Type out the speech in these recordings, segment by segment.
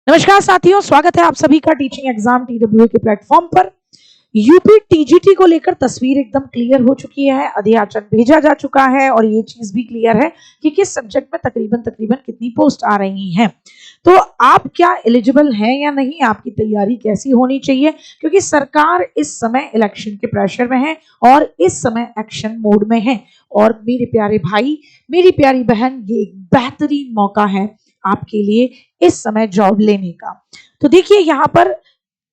नमस्कार साथियों, स्वागत है आप सभी का टीचिंग एग्जाम टीडब्ल्यूए के प्लेटफॉर्म पर। यूपी टीजीटी को लेकर तस्वीर एकदम क्लियर हो चुकी है, अध्याचन भेजा जा चुका है और ये चीज भी क्लियर है कि किस सब्जेक्ट में तकरीबन कितनी पोस्ट आ रही हैं। तो आप क्या एलिजिबल हैं या नहीं, आपकी तैयारी कैसी होनी चाहिए, क्योंकि सरकार इस समय इलेक्शन के प्रेशर में है और इस समय एक्शन मोड में है। और मेरे प्यारे भाई, मेरी प्यारी बहन, ये एक बेहतरीन मौका है आपके लिए इस समय जॉब लेने का। तो देखिए यहाँ पर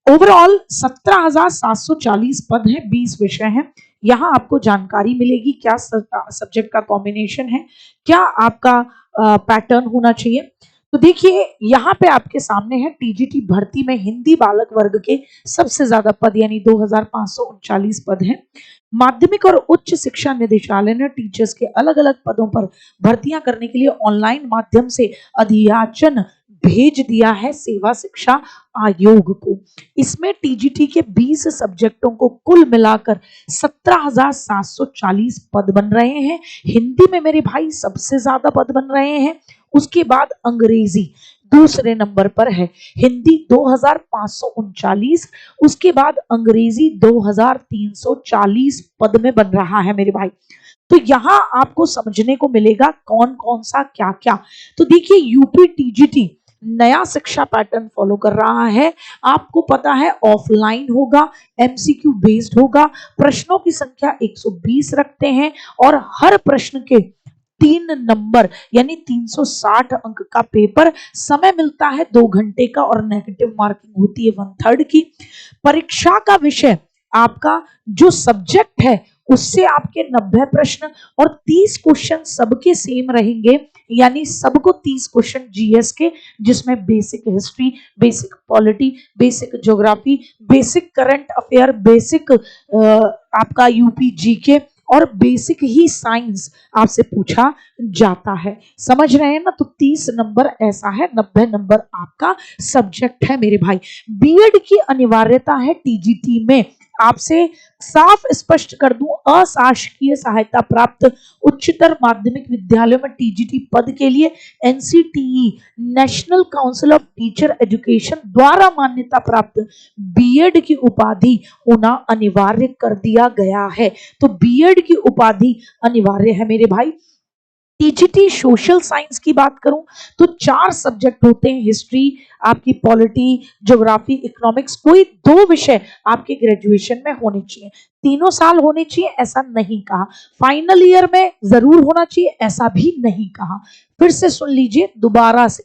ओवरऑल 17,740 पद हैं, 20 विषय हैं। यहाँ आपको जानकारी मिलेगी क्या सब्जेक्ट का कॉम्बिनेशन है, क्या आपका पैटर्न होना चाहिए। तो देखिए यहाँ पे आपके सामने है टीजीटी भर्ती में हिंदी बालक वर्ग के सबसे ज्यादा पद यानी 2,539 पद हैं। माध्यमिक और उच्च शिक्षा निदेशालय ने टीचर्स के अलग अलग पदों पर भर्तियां करने के लिए ऑनलाइन माध्यम से अधियाचन भेज दिया है सेवा शिक्षा आयोग को। इसमें टीजीटी के 20 सब्जेक्टों को कुल मिलाकर 17,740 पद बन रहे हैं। हिंदी में मेरे भाई सबसे ज्यादा पद बन रहे हैं, उसके बाद अंग्रेजी दूसरे नंबर पर है, हिंदी 2,539, उसके बाद अंग्रेजी 2,340 पद में बन रहा है मेरे भाई। तो यहाँ आपको समझने को मिलेगा कौन कौन सा क्या क्या। तो देखिए यूपी टीजीटी नया शिक्षा पैटर्न फॉलो कर रहा है। आपको पता है ऑफलाइन होगा, एमसीक्यू बेस्ड होगा, प्रश्नों की संख्या 120 रखते हैं और हर प्रश्न के 3 नंबर यानी 360 अंक का पेपर, समय मिलता है 2 घंटे का और नेगेटिव मार्किंग होती है 1/3 की। परीक्षा का विषय आपका जो सब्जेक्ट है उससे आपके 90 प्रश्न और 30 क्वेश्चन सबके सेम रहेंगे, यानी सबको 30 क्वेश्चन जीएस के, जिसमें basic history, basic polity, basic geography, basic current affair, basic आपका यूपी जीके और बेसिक ही साइंस आपसे पूछा जाता है। समझ रहे हैं ना। तो 30 नंबर ऐसा है, 90 नंबर आपका सब्जेक्ट है मेरे भाई। बीएड की अनिवार्यता है टीजीटी में। आपसे साफ स्पष्ट कर दूं, अशासकीय सहायता प्राप्त उच्चतर माध्यमिक विद्यालयों में टीजीटी पद के लिए NCTE national council of teacher education द्वारा मान्यता प्राप्त बीएड की उपाधि होना अनिवार्य कर दिया गया है। तो बीएड की उपाधि अनिवार्य है मेरे भाई। टीजीटी सोशल साइंस की बात करूं तो 4 सब्जेक्ट होते हैं, हिस्ट्री, आपकी पॉलिटी, ज्योग्राफी, इकोनॉमिक्स। कोई 2 विषय आपके ग्रेजुएशन में होने चाहिए। 3 साल होने चाहिए ऐसा नहीं कहा, फाइनल ईयर में जरूर होना चाहिए ऐसा भी नहीं कहा। फिर से सुन लीजिए दोबारा से,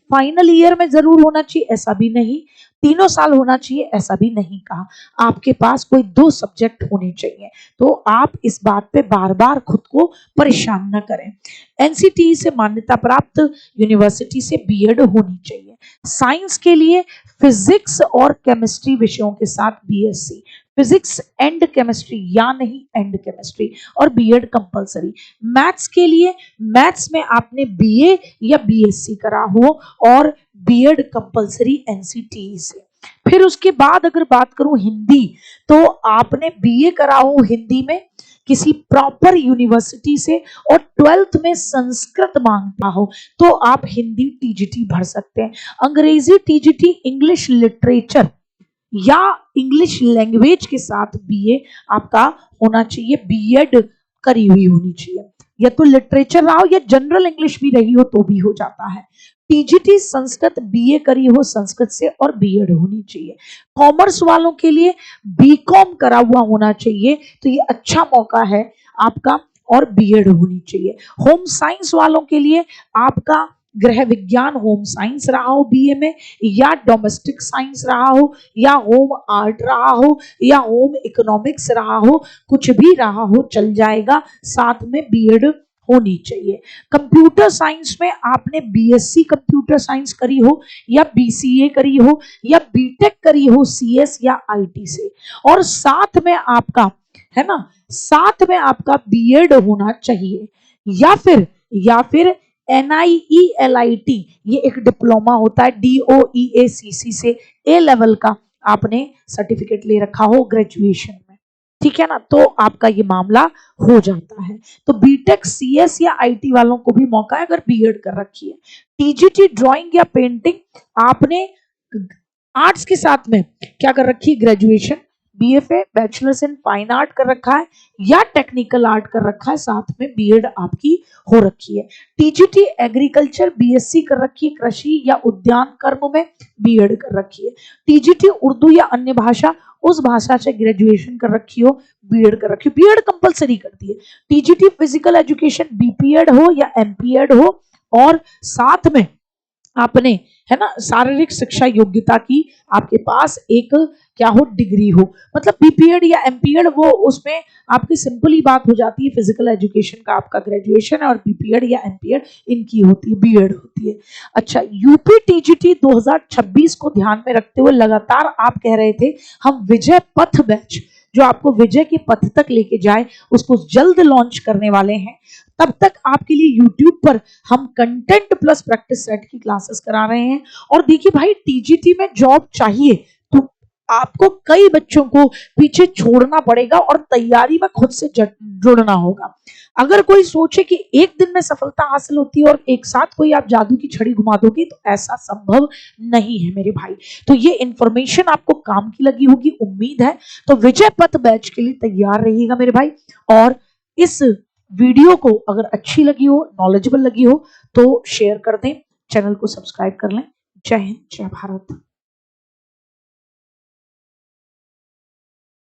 फाइनल ईयर में जरूर होना चाहिए ऐसा भी नहीं, 3 साल होना चाहिए ऐसा भी नहीं कहा। आपके पास कोई 2 सब्जेक्ट होने चाहिए। तो आप इस बात पे बार बार खुद को परेशान न करें। एनसीटीई से मान्यता प्राप्त यूनिवर्सिटी से बीएड होनी चाहिए। साइंस के लिए फिजिक्स और केमिस्ट्री विषयों के साथ बीएससी, फिजिक्स एंड केमिस्ट्री या नहीं एंड केमिस्ट्री, और बीएड कंपलसरी। मैथ्स के लिए मैथ्स में आपने बीए या बीएससी करा हो और बीएड कंपलसरी एनसीटीई से। फिर उसके बाद अगर बात करूं हिंदी, तो आपने बीए करा हो हिंदी में किसी प्रॉपर यूनिवर्सिटी से और 12th में संस्कृत मांगता हो तो आप हिंदी टीजीटी भर सकते हैं। अंग्रेजी टीजीटी इंग्लिश लिटरेचर या इंग्लिश लैंग्वेज के साथ बीए आपका होना चाहिए, बीएड करी हुई होनी चाहिए, या तो लिटरेचर रहा हो या जनरल इंग्लिश भी रही हो तो भी हो जाता है। टीजीटी संस्कृत बीए करी हो संस्कृत से और बीएड होनी चाहिए। कॉमर्स वालों के लिए बीकॉम करा हुआ होना चाहिए, तो ये अच्छा मौका है आपका, और बीएड होनी चाहिए। होम साइंस वालों के लिए आपका गृह विज्ञान होम साइंस रहा हो बीए में, या डोमेस्टिक साइंस रहा हो, या होम आर्ट रहा हो, या होम इकोनॉमिक्स रहा हो, कुछ भी रहा हो चल जाएगा, साथ में बीएड होनी चाहिए। कंप्यूटर साइंस में आपने बीएससी कंप्यूटर साइंस करी हो या बीसीए करी हो या बीटेक करी हो सीएस या आईटी से, और साथ में आपका है ना, साथ में आपका बीएड होना चाहिए, या फिर NIELIT, ये एक डिप्लोमा होता है DOEACC से, ए लेवल का आपने सर्टिफिकेट ले रखा हो ग्रेजुएशन में। ठीक है ना, तो आपका ये मामला हो जाता है। तो बीटेक सीएस या आईटी वालों को भी मौका है अगर बीएड कर रखी है। टीजीटी ड्राइंग या पेंटिंग, आपने आर्ट्स के साथ में क्या कर रखी है, graduation, BFA, bachelors in fine art कर रखा है या टेक्निकल आर्ट कर रखा है, साथ में बीएड आपकी हो रखी है। टीजीटी एग्रीकल्चर बीएससी कर रखी है, कृषि या उद्यान कर्म में बीएड कर रखी है। टीजीटी उर्दू या अन्य भाषा, उस भाषा से ग्रेजुएशन कर रखी हो, बीएड कर रखी हो, बीएड कंपलसरी करती है। टीजीटी फिजिकल एजुकेशन बीपीएड हो या एमपीएड हो, और साथ में आपने, है ना, शारीरिक शिक्षा योग्यता की आपके पास एक क्या हो, डिग्री हो। मतलब बीपीएड या एमपीएड, वो उसमें आपकी सिंपल ही बात हो जाती है, फिजिकल एजुकेशन का आपका ग्रेजुएशन है और बीपीएड या एमपीएड इनकी होती है, बीएड होती है। अच्छा, यूपी टीजीटी 2026 को ध्यान में रखते हुए लगातार आप कह रहे थे हम विजय पथ बैच, जो आपको विजय के पथ तक लेके जाए, उसको जल्द लॉन्च करने वाले हैं। तब तक आपके लिए यूट्यूब पर हम कंटेंट प्लस प्रैक्टिस सेट की क्लासेस करा रहे हैं। और देखिए भाई, टीजीटी में जॉब चाहिए तो आपको कई बच्चों को पीछे छोड़ना पड़ेगा और तैयारी में खुद से जुड़ना होगा। अगर कोई सोचे कि एक दिन में सफलता हासिल होती है और एक साथ कोई आप जादू की छड़ी घुमा दोगे, तो ऐसा संभव नहीं है मेरे भाई। तो ये इंफॉर्मेशन आपको काम की लगी होगी, उम्मीद है। तो विजय पथ बैच के लिए तैयार रहिएगा मेरे भाई। और इस वीडियो को अगर अच्छी लगी हो, नॉलेजेबल लगी हो, तो शेयर कर दें, चैनल को सब्सक्राइब कर लें। जय हिंद, जय भारत।